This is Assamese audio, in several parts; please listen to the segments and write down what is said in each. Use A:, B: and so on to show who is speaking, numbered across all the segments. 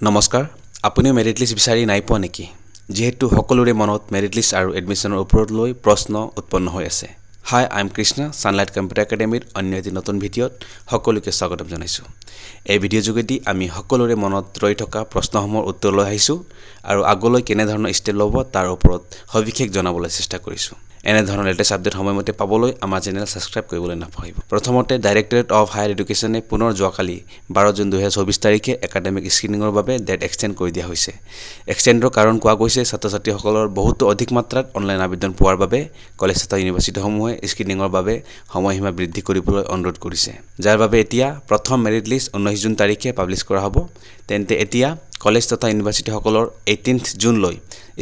A: নমস্কাৰ আপুনি মেৰিট লিষ্ট বিচাৰি নাই পোৱা নেকি যেহেতু সকলোৰে মনত মেৰিট লিষ্ট আৰু এডমিশনৰ ওপৰত লৈ প্ৰশ্ন উৎপন্ন হৈ আছে hi I am Krishna Sunlight computer একাডেমীৰ অন্য এটি নতুন ভিডিঅ'ত সকলোকে স্বাগতম জনাইছো এই ভিডিঅ' যোগেদি আমি সকলোৰে মনত ৰৈ থকা প্ৰশ্নসমূহৰ উত্তৰ লৈ আহিছো আৰু আগলৈ কেনে ধৰণৰ ষ্টেপ ল'ব তাৰ ওপৰত সবিশেষ জনাবলৈ চেষ্টা কৰিছো এনে ধৰণৰ লেটেষ্ট আপডেট সময়মতে পাবলৈ আমাৰ চেনেল সাবস্ক্ৰাইব কৰিবলৈ নাপাহৰিব প্ৰথমতে ডাইৰেক্টৰেট অফ হায়াৰ এডুকেশ্যনে পুনৰ যোৱাকালি 12 জুন 2024 তাৰিখে একাডেমিক স্ক্ৰিনিংৰ বাবে ডেট এক্সটেন্ড কৰি দিয়া হৈছে এক্সটেন্ডৰ কাৰণ কোৱা গৈছে ছাত্ৰ-ছাত্ৰীসকলৰ বহুতো অধিক মাত্ৰাত অনলাইন আবেদন পোৱাৰ বাবে কলেজ তথা ইউনিভাৰ্চিটিসমূহে স্ক্ৰিনিংৰ বাবে সময়সীমা বৃদ্ধি কৰিবলৈ অনুৰোধ কৰিছে যাৰ বাবে এতিয়া প্ৰথম মেৰিট লিষ্ট 19 জুন তাৰিখে পাবলিশ কৰা হ'ব তেন্তে এতিয়া কলেজ তথা ইউনিভাৰ্চিটিসকলৰ 18th জুন লৈ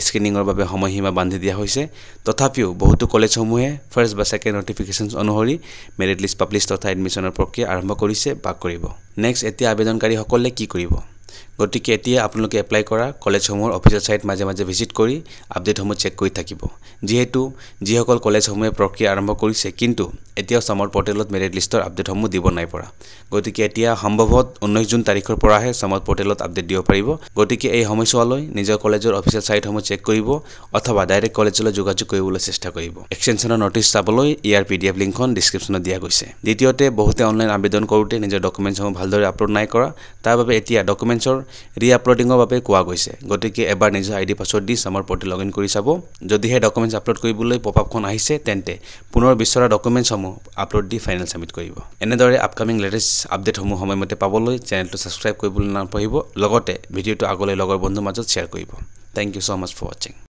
A: স্ক্ৰিনিংৰ বাবে সময়সীমা বান্ধি দিয়া হৈছে তথাপিও বহুতো কলেজসমূহে ফাৰ্ষ্ট বা সেকেন্ড নোটিফিকেশনছ অনুসৰি মেৰিট লিষ্ট পাবলিশ তথা এডমিশনৰ প্ৰক্ৰিয়া আৰম্ভ কৰিছে বা কৰিব নেক্সট এতিয়া আবেদনকাৰীসকলে কি কৰিব গতিকে এতিয়া আপোনালোকে এপ্লাই কৰা কলেজসমূহৰ অফিচিয়েল সাইট মাজে মাজে ভিজিট কৰি আপডেটসমূহ চেক কৰি থাকিব যেহেতু যিসকল কলেজসমূহে প্ৰক্ৰিয়া আৰম্ভ কৰিছে কিন্তু এতিয়া সামৰ পৰ্টেলত মেৰিট লিষ্টৰ আপডেটসমূহ দিব নাই পৰা গতিকে এতিয়া সম্ভৱত 19 জুন তাৰিখৰ পৰাহে সামৰ পৰ্টেলত আপডেট দিব পাৰিব গতিকে এই সময়ছোৱালৈ নিজৰ কলেজৰ অফিচিয়েল সাইটসমূহ চেক কৰিব অথবা ডাইৰেক্ট কলেজলৈ যোগাযোগ কৰিবলৈ চেষ্টা কৰিব এক্সটেনশনৰ নটিছ চাবলৈ ইয়াৰ পিডিএফ লিংকখন ডেসক্ৰিপচনত দিয়া গৈছে দ্বিতীয়তে বহুতে অনলাইন আবেদন কৰোঁতে নিজৰ ডকুমেণ্টসমূহ ভালদৰে আপলোড নাই কৰা তাৰ বাবে এতিয়া ডকুমেণ্টছৰ ৰি-আপলোডিংৰ বাবে কোৱা গৈছে গতিকে এবাৰ নিজৰ আইডি পাছৱৰ্ড দি সামৰ পৰ্টেল লগইন কৰি চাব যদি হে ডকুমেণ্টছ আপলোড কৰিবলৈ পপআপখন আহিছে তেন্তে পুনৰ বিচৰা ডকুমেণ্টছসমূহ আপলোড দি ফাইনেল সাবমিট কৰিব এনেদৰে আপকামিং লেটেষ্ট আপডেটসমূহ সময়মতে পাবলৈ চেনেলটো সাবস্ক্ৰাইব কৰিবলৈ নাপাহৰিব লগতে ভিডিঅ'টো আগলৈ লগৰ বন্ধুৰ মাজত শ্বেয়াৰ কৰিব thank you so much for watching